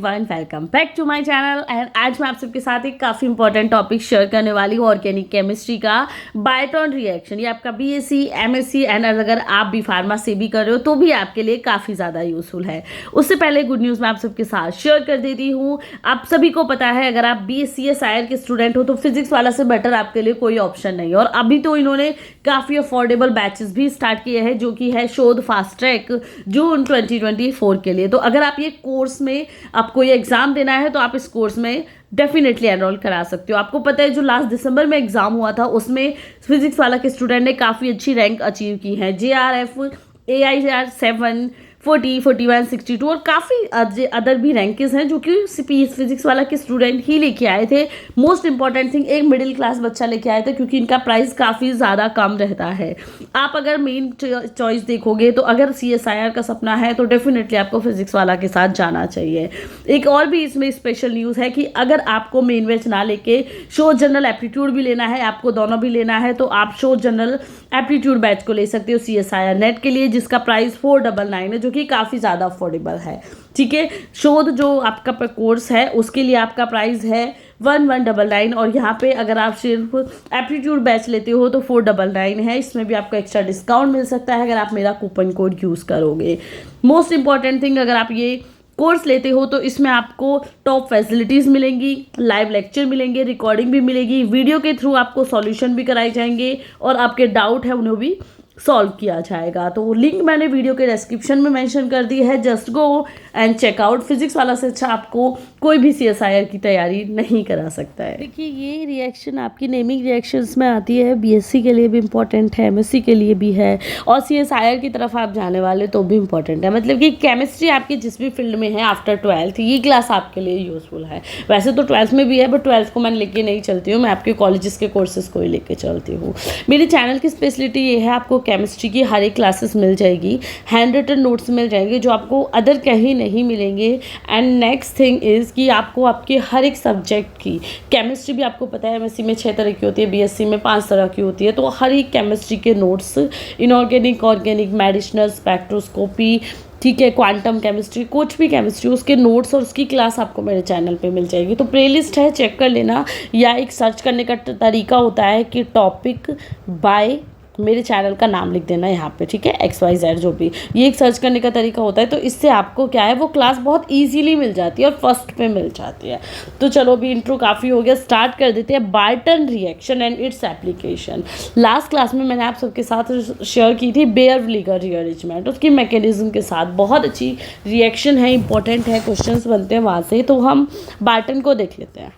Everyone, welcome back to my channel. And आज मैं आप सबके साथ एक काफ़ी इंपॉर्टेंट टॉपिक शेयर करने वाली हूँ, ऑर्गेनिक केमिस्ट्री का बायटॉन रिएक्शन। ये आपका बीएससी, एमएससी एंड अगर आप बी फार्मा से भी कर रहे हो तो भी आपके लिए काफ़ी ज़्यादा यूजफुल है। उससे पहले गुड न्यूज़ मैं आप सबके साथ शेयर कर देती हूँ। आप सभी को पता है, अगर आप बीएससी या सायर के स्टूडेंट हो तो फिजिक्स वाला से बेटर आपके लिए कोई ऑप्शन नहीं है। और अभी तो इन्होंने काफ़ी अफोर्डेबल बैचेस भी स्टार्ट किए हैं, जो कि है शोध फास्ट ट्रैक जून 2024 के लिए। तो अगर आप ये कोर्स में आपको ये एग्जाम देना है तो आप इस कोर्स में डेफिनेटली एनरोल करा सकते हो। आपको पता है जो लास्ट दिसंबर में एग्जाम हुआ था उसमें फिजिक्स वाला के स्टूडेंट ने काफ़ी अच्छी रैंक अचीव की है। JRF, AIR 7, 40, 41, 62 और काफ़ी अदर भी रैंकिंग्स हैं जो कि फिजिक्स वाला के स्टूडेंट ही लेके आए थे। मोस्ट इंपॉर्टेंट थिंग, एक मिडिल क्लास बच्चा लेके आए थे क्योंकि इनका प्राइस काफ़ी ज़्यादा कम रहता है। आप अगर मेन चॉइस देखोगे तो अगर CSIR का सपना है तो डेफिनेटली आपको फिजिक्स वाला के साथ जाना चाहिए। एक और भी इसमें स्पेशल न्यूज़ है कि अगर आपको मेन बैच ना लेके शो जनरल एप्टीट्यूड भी लेना है, आपको दोनों भी लेना है, तो आप शो जनरल एप्टीट्यूड बैच को ले सकते हो CSIR नेट के लिए, जिसका प्राइस 499 है, जो कि काफ़ी ज़्यादा अफोर्डेबल है। ठीक है, शोध जो आपका कोर्स है उसके लिए आपका प्राइस है 1199 और यहाँ पे अगर आप सिर्फ एप्टीट्यूड बैच लेते हो तो 499 है। इसमें भी आपको एक्स्ट्रा डिस्काउंट मिल सकता है अगर आप मेरा कूपन कोड यूज़ करोगे। मोस्ट इंपॉर्टेंट थिंग, अगर आप ये कोर्स लेते हो तो इसमें आपको टॉप फैसिलिटीज़ मिलेंगी, लाइव लेक्चर मिलेंगे, रिकॉर्डिंग भी मिलेगी, वीडियो के थ्रू आपको सॉल्यूशन भी कराए जाएंगे और आपके डाउट है उन्हें भी सॉल्व किया जाएगा। तो लिंक मैंने वीडियो के डिस्क्रिप्शन में मेंशन कर दी है, just go and check out. Physics Wallah से अच्छा आपको कोई भी CSIR की तैयारी नहीं करा सकता है। देखिए, ये रिएक्शन आपकी नेमिंग रिएक्शंस में आती है, BSc के लिए भी इम्पोर्टेंट है, MSc के लिए भी है और CSIR की तरफ आप जाने वाले तो भी इम्पोर्टेंट है। मतलब कि केमिस्ट्री आपकी जिस भी फील्ड में है आफ्टर 12th, ये क्लास आपके लिए यूजफुल है। वैसे तो 12th में भी है, बट 12th को मैं लेके नहीं चलती हूँ, मैं आपके कॉलेजेस के कोर्सेज को ही लेके चलती हूँ। मेरे चैनल की स्पेशलिटी ये है, आपको केमिस्ट्री की हर एक क्लासेस मिल जाएगी, हैंड रिटन नोट्स मिल जाएंगे जो आपको अदर कहीं नहीं मिलेंगे। एंड नेक्स्ट थिंग इज़ कि आपको आपके हर एक सब्जेक्ट की केमिस्ट्री भी आपको पता है MSc में 6 तरह की होती है, BSc में 5 तरह की होती है, तो हर एक केमिस्ट्री के notes, inorganic, organic, medicinal, spectroscopy, ठीक है, क्वांटम केमिस्ट्री, कुछ भी केमिस्ट्री, उसके नोट्स और उसकी क्लास आपको मेरे चैनल पे मिल जाएगी। तो प्लेलिस्ट है, चेक कर लेना, या एक सर्च करने का तरीका होता है कि टॉपिक बाय मेरे चैनल का नाम लिख देना यहाँ पे, ठीक है, XYZ जो भी, ये एक सर्च करने का तरीका होता है। तो इससे आपको क्या है, वो क्लास बहुत इजीली मिल जाती है और फर्स्ट पे मिल जाती है। तो चलो, अभी इंट्रो काफ़ी हो गया, स्टार्ट कर देते हैं बायटन reaction and its application. Last class में मैंने आप सबके साथ शेयर की थी बेयरली रीअरेंजमेंट, उसकी मैकेनिज्म के साथ। बहुत अच्छी रिएक्शन है, इंपॉर्टेंट है, क्वेश्चन बनते हैं वहाँ से। तो हम बार्टन को देख लेते हैं।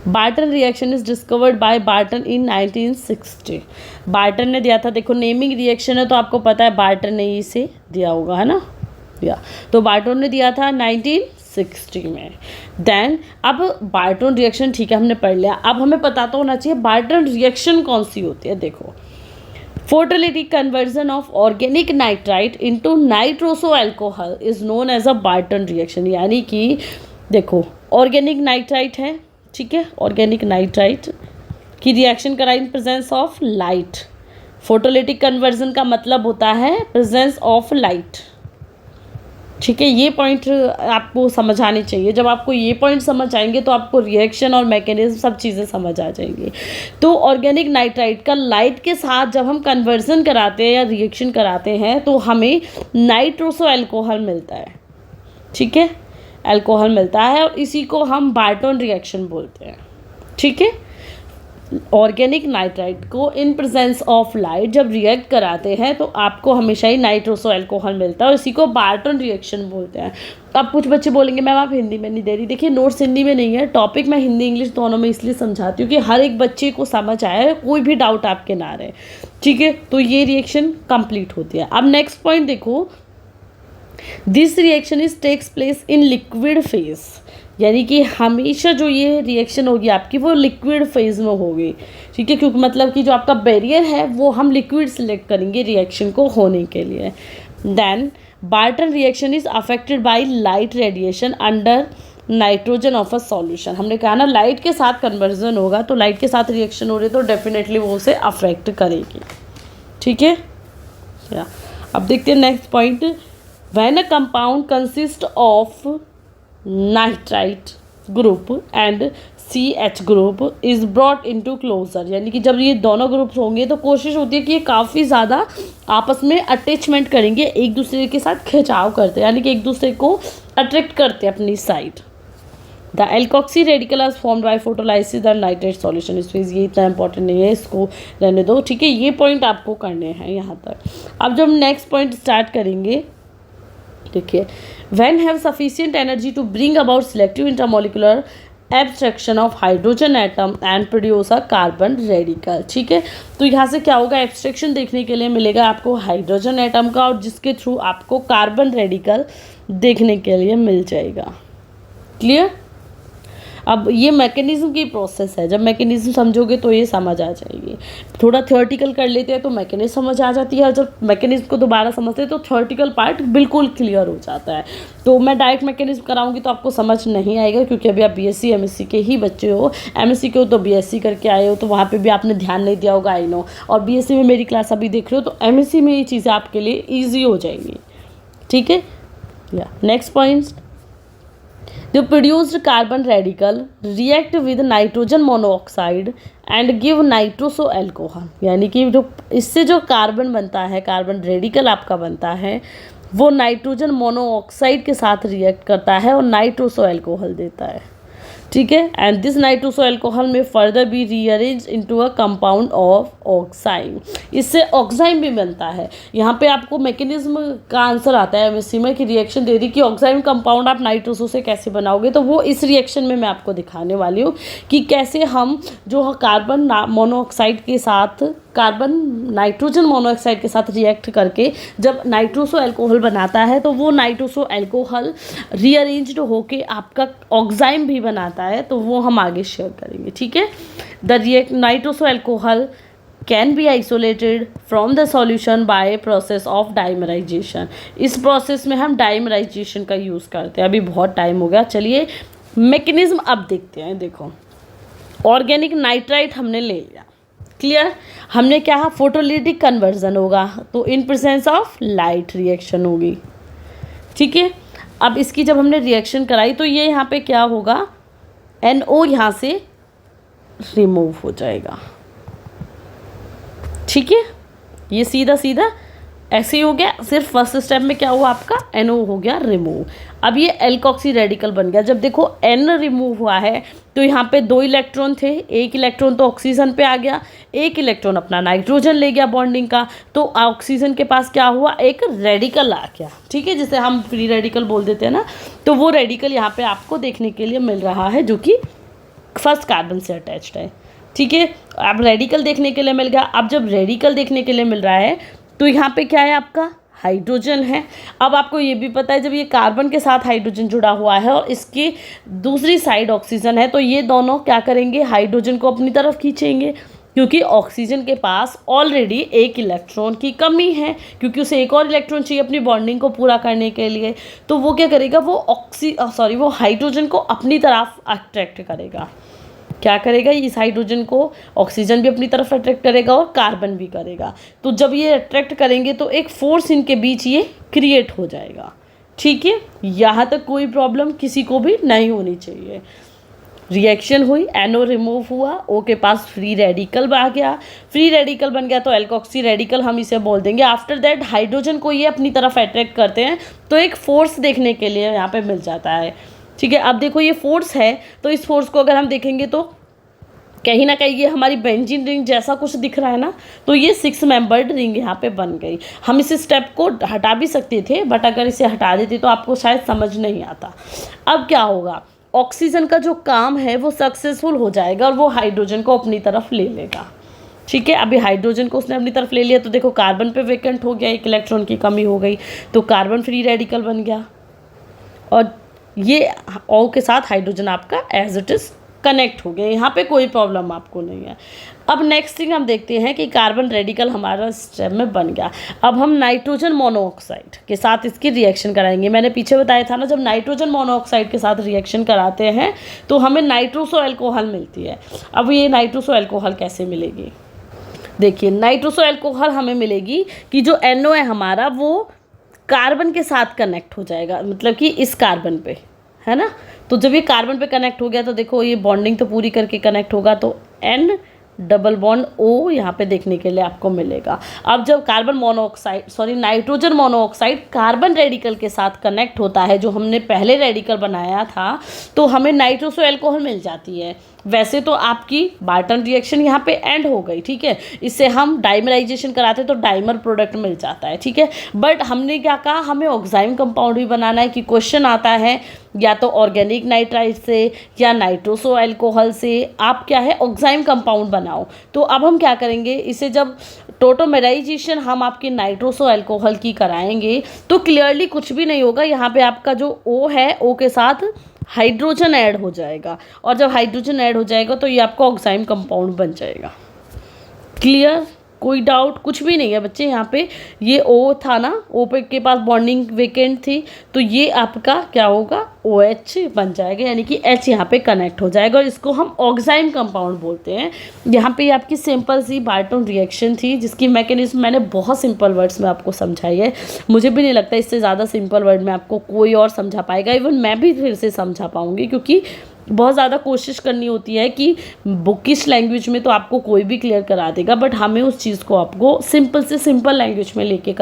Barton reaction is discovered by Barton in 1960। Barton ने दिया था, देखो नेमिंग रिएक्शन है तो आपको पता है बार्टन ने इसे दिया होगा, है ना, दिया, तो बार्टन ने दिया था 1960 में। देन अब बार्टन रिएक्शन, ठीक है, हमने पढ़ लिया, अब हमें पता तो होना चाहिए बार्टन रिएक्शन कौन सी होती है। देखो, photolytic conversion of organic nitrite into nitroso alcohol is known as a Barton reaction. यानी कि देखो, ऑर्गेनिक नाइट्राइट है, ठीक है, ऑर्गेनिक नाइट्राइट की रिएक्शन कराई in presence of light. Photolytic conversion का मतलब होता है प्रेजेंस ऑफ लाइट, ठीक है। ये पॉइंट आपको समझ आनी चाहिए। जब आपको ये पॉइंट समझ आएंगे तो आपको रिएक्शन और मैकेनिज्म सब चीज़ें समझ आ जाएंगी। तो ऑर्गेनिक नाइट्राइट का लाइट के साथ जब हम कन्वर्जन कराते हैं या रिएक्शन कराते हैं तो हमें नाइट्रोसो अल्कोहल मिलता है, ठीक है, अल्कोहल मिलता है और इसी को हम बार्टन रिएक्शन बोलते हैं, ठीक है। ऑर्गेनिक नाइट्राइट को इन प्रेजेंस ऑफ लाइट जब रिएक्ट कराते हैं तो आपको हमेशा ही नाइट्रोसो अल्कोहल मिलता है और इसी को बार्टन रिएक्शन बोलते हैं। अब कुछ बच्चे बोलेंगे मैम आप हिंदी में नहीं दे रही। देखिए, नोट्स हिंदी में नहीं है, टॉपिक मैं हिंदी इंग्लिश दोनों में इसलिए समझाती हूँ कि हर एक बच्चे को समझ आए, कोई भी डाउट आपके ना रहे, ठीक है। तो ये रिएक्शन कंप्लीट होती है। अब नेक्स्ट पॉइंट देखो, this reaction is takes place in liquid phase. यानी कि हमेशा जो ये रिएक्शन होगी आपकी वो लिक्विड फेज में होगी, ठीक है, क्योंकि मतलब कि जो आपका बैरियर है वो हम लिक्विड सिलेक्ट करेंगे रिएक्शन को होने के लिए। Then Barton reaction is affected by light radiation under nitrogen of a solution. हमने कहा ना, लाइट के साथ कन्वर्जन होगा, तो लाइट के साथ रिएक्शन हो रही है तो डेफिनेटली वो उसे अफेक्ट करेगी, ठीक है। अब देखते हैं next point, when a compound consist of nitrite group and CH group is brought into closer, यानी कि जब ये दोनों ग्रुप्स होंगे तो कोशिश होती है कि ये काफ़ी ज़्यादा आपस में अटैचमेंट करेंगे, एक दूसरे के साथ खिंचाव करते हैं, यानी कि एक दूसरे को अट्रैक्ट करते हैं अपनी side. The alkoxy radical are form by photolysis and nitrate solution. इसमें ये इतना इंपॉर्टेंट नहीं है, इसको रहने दो, ठीक है। ये पॉइंट आपको करने हैं यहाँ तक। अब जब नेक्स्ट पॉइंट स्टार्ट करेंगे, देखिए, when have sufficient energy to bring about selective intermolecular abstraction of hydrogen atom and produce a carbon radical, ठीक है। तो यहाँ से क्या होगा, एब्स्ट्रैक्शन देखने के लिए मिलेगा आपको हाइड्रोजन एटम का, और जिसके थ्रू आपको कार्बन रेडिकल देखने के लिए मिल जाएगा। क्लियर। अब ये मैकेनिज्म की प्रोसेस है, जब मैकेनिज्म समझोगे तो ये समझ आ जाएगी। थोड़ा थियोरटिकल कर लेते हैं तो मैकेनिज्म समझ आ जाती है, और जब मैकेनिज्म को दोबारा समझते हैं तो थियोरटिकल पार्ट बिल्कुल क्लियर हो जाता है। तो मैं डायरेक्ट मैकेनिज्म कराऊंगी तो आपको समझ नहीं आएगा, क्योंकि अभी आप BSc MSc के ही बच्चे हो। MSc के हो तो BSc करके आए हो, तो वहाँ पर भी आपने ध्यान नहीं दिया होगा, आई नो। और BSc में मेरी क्लास अभी देख रहे हो तो MSc में ये चीज़ें आपके लिए ईजी हो जाएंगी, ठीक है। या next point, the produced carbon radical react with nitrogen monoxide and give nitroso alcohol, यानी कि जो इससे जो कार्बन बनता है, कार्बन रेडिकल आपका बनता है, वो नाइट्रोजन मोनोऑक्साइड के साथ रिएक्ट करता है और नाइट्रोसो अल्कोहल देता है, ठीक है। And this nitroso alcohol may further be rearrange into a compound of oxide, इससे ऑक्साइड भी बनता है। यहाँ पे आपको मैकेनिज्म का आंसर आता है MSc में कि रिएक्शन दे दी कि ऑक्साइड कंपाउंड आप नाइट्रोसो से कैसे बनाओगे, तो वो इस रिएक्शन में मैं आपको दिखाने वाली हूँ कि कैसे हम जो कार्बन मोनोऑक्साइड के साथ कार्बन नाइट्रोजन मोनोऑक्साइड के साथ रिएक्ट करके जब नाइट्रोसो अल्कोहल बनाता है, तो वो नाइट्रोसो अल्कोहल रीअरेंज्ड होके आपका ऑक्साइड भी बनाता है, तो वो हम आगे शेयर करेंगे, ठीक है। The nitroso alcohol can be isolated from the solution by process of dimerisation. इस प्रोसेस में हम डाइमराइजेशन का यूज़ करते हैं। अभी बहुत टाइम हो गया, चलिए मैकेनिज्म अब देखते हैं। देखो, ऑर्गेनिक नाइट्राइट हमने ले लिया, क्लियर। हमने क्या, फोटोलिटिक कन्वर्जन होगा, तो in presence of light reaction होगी, ठीक है। अब इसकी जब हमने रिएक्शन कराई तो ये यहाँ पे क्या होगा, NO यहाँ से रिमूव हो जाएगा, ठीक है। ये सीधा सीधा ऐसे ही हो गया। सिर्फ फर्स्ट स्टेप में क्या हुआ, आपका NO हो गया रिमूव। अब ये एल्कोक्सी रेडिकल बन गया। जब देखो N रिमूव हुआ है तो यहाँ पे 2 इलेक्ट्रॉन थे, एक इलेक्ट्रॉन तो ऑक्सीजन पे आ गया, एक इलेक्ट्रॉन अपना नाइट्रोजन ले गया बॉन्डिंग का, तो ऑक्सीजन के पास क्या हुआ, एक रेडिकल आ गया, ठीक है, जिसे हम फ्री रेडिकल बोल देते हैं ना। तो वो रेडिकल यहाँ पे आपको देखने के लिए मिल रहा है, जो कि फर्स्ट कार्बन से अटैच्ड है, ठीक है। अब रेडिकल देखने के लिए मिल गया। अब जब रेडिकल देखने के लिए मिल रहा है तो यहाँ पे क्या है, आपका हाइड्रोजन है। अब आपको ये भी पता है जब ये कार्बन के साथ हाइड्रोजन जुड़ा हुआ है और इसकी दूसरी साइड ऑक्सीजन है, तो ये दोनों क्या करेंगे, हाइड्रोजन को अपनी तरफ खींचेंगे, क्योंकि ऑक्सीजन के पास ऑलरेडी एक इलेक्ट्रॉन की कमी है, क्योंकि उसे एक और इलेक्ट्रॉन चाहिए अपनी बॉन्डिंग को पूरा करने के लिए। तो वो क्या करेगा, वो हाइड्रोजन को अपनी तरफ अट्रैक्ट करेगा। क्या करेगा, इस हाइड्रोजन को ऑक्सीजन भी अपनी तरफ अट्रैक्ट करेगा और कार्बन भी करेगा। तो जब ये अट्रैक्ट करेंगे तो एक फोर्स इनके बीच ये क्रिएट हो जाएगा, ठीक है। यहाँ तक कोई प्रॉब्लम किसी को भी नहीं होनी चाहिए। रिएक्शन हुई, NO रिमूव हुआ, O के पास फ्री रेडिकल आ गया, फ्री रेडिकल बन गया तो एल्कोक्सी रेडिकल हम इसे बोल देंगे। आफ्टर दैट हाइड्रोजन को ये अपनी तरफ अट्रैक्ट करते हैं, तो एक फोर्स देखने के लिए यहाँ पे मिल जाता है, ठीक है। अब देखो ये फोर्स है, तो इस फोर्स को अगर हम देखेंगे तो कहीं ना कहीं ये हमारी बेंजीन रिंग जैसा कुछ दिख रहा है ना, तो ये 6 मेंबर्ड रिंग यहाँ पे बन गई। हम इस स्टेप को हटा भी सकते थे, बट अगर इसे हटा देते तो आपको शायद समझ नहीं आता। अब क्या होगा, ऑक्सीजन का जो काम है वो सक्सेसफुल हो जाएगा और वो हाइड्रोजन को अपनी तरफ ले लेगा, ठीक है। अभी हाइड्रोजन को उसने अपनी तरफ ले लिया तो देखो कार्बन पे वेकेंट हो गया, एक इलेक्ट्रॉन की कमी हो गई, तो कार्बन फ्री रेडिकल बन गया और ये O के साथ हाइड्रोजन आपका एज इट इज़ कनेक्ट हो गया। यहाँ पे कोई प्रॉब्लम आपको नहीं है। अब नेक्स्ट थिंग हम देखते हैं कि कार्बन रेडिकल हमारा स्टेप में बन गया। अब हम नाइट्रोजन मोनोऑक्साइड के साथ इसकी रिएक्शन कराएंगे। मैंने पीछे बताया था ना, जब नाइट्रोजन मोनोऑक्साइड के साथ रिएक्शन कराते हैं तो हमें नाइट्रोसो अल्कोहल मिलती है। अब ये नाइट्रोसो अल्कोहल कैसे मिलेगी, देखिए नाइट्रोसो अल्कोहल हमें मिलेगी कि जो NO है हमारा वो कार्बन के साथ कनेक्ट हो जाएगा, मतलब कि इस कार्बन पे है ना। तो जब ये कार्बन पे कनेक्ट हो गया तो देखो ये बॉन्डिंग तो पूरी करके कनेक्ट होगा, तो N डबल बॉन्ड O यहाँ पे देखने के लिए आपको मिलेगा। अब जब नाइट्रोजन मोनोऑक्साइड कार्बन रेडिकल के साथ कनेक्ट होता है, जो हमने पहले रेडिकल बनाया था, तो हमें नाइट्रोसो एल्कोहल मिल जाती है। वैसे तो आपकी बार्टन रिएक्शन यहाँ पे एंड हो गई, ठीक है, इससे हम डाइमराइजेशन कराते तो डाइमर प्रोडक्ट मिल जाता है, ठीक है। बट हमने क्या कहा, हमें ऑक्साइम कंपाउंड भी बनाना है, कि क्वेश्चन आता है या तो ऑर्गेनिक नाइट्राइड से या नाइट्रोसो अल्कोहल से आप क्या है ऑक्साइम कंपाउंड बनाओ। तो अब हम क्या करेंगे, इसे जब टोटोमेराइजेशन हम आपकी नाइट्रोसो अल्कोहल की कराएंगे तो क्लियरली कुछ भी नहीं होगा, यहाँ पे आपका जो O है, O के साथ हाइड्रोजन ऐड हो जाएगा, और जब हाइड्रोजन ऐड हो जाएगा तो ये आपका ऑक्साइम कंपाउंड बन जाएगा। क्लियर, कोई डाउट कुछ भी नहीं है बच्चे। यहाँ पे ये O था ना, O पे के पास बॉन्डिंग वेकेंट थी, तो ये आपका क्या होगा, OH बन जाएगा, यानी कि H यहाँ पे कनेक्ट हो जाएगा, और इसको हम ऑक्साइम कंपाउंड बोलते हैं। यहाँ पे आपकी सिंपल सी बार्टन रिएक्शन थी, जिसकी मैकेनिज्म मैंने बहुत सिंपल वर्ड्स में आपको समझाई है। मुझे भी नहीं लगता इससे ज़्यादा सिंपल वर्ड में आपको कोई और समझा पाएगा, इवन मैं भी फिर से समझा पाऊँगी, क्योंकि बहुत ज़्यादा कोशिश करनी होती है कि बुकिश लैंग्वेज में तो आपको कोई भी क्लियर करा देगा, बट हमें उस चीज़ को आपको सिंपल से सिंपल लैंग्वेज में लेके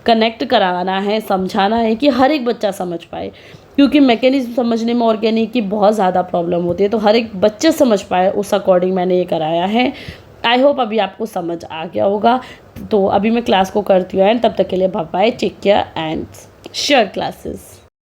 कनेक्ट कराना है, समझाना है कि हर एक बच्चा समझ पाए, क्योंकि मैकेनिज्म समझने में ऑर्गेनिक की बहुत ज़्यादा प्रॉब्लम होती है, तो हर एक बच्चे समझ पाए उस अकॉर्डिंग मैंने ये कराया है। आई होप अभी आपको समझ आ गया होगा। तो अभी मैं क्लास को करती हूँ एंड तब तक के लिए bye bye, take care and share classes.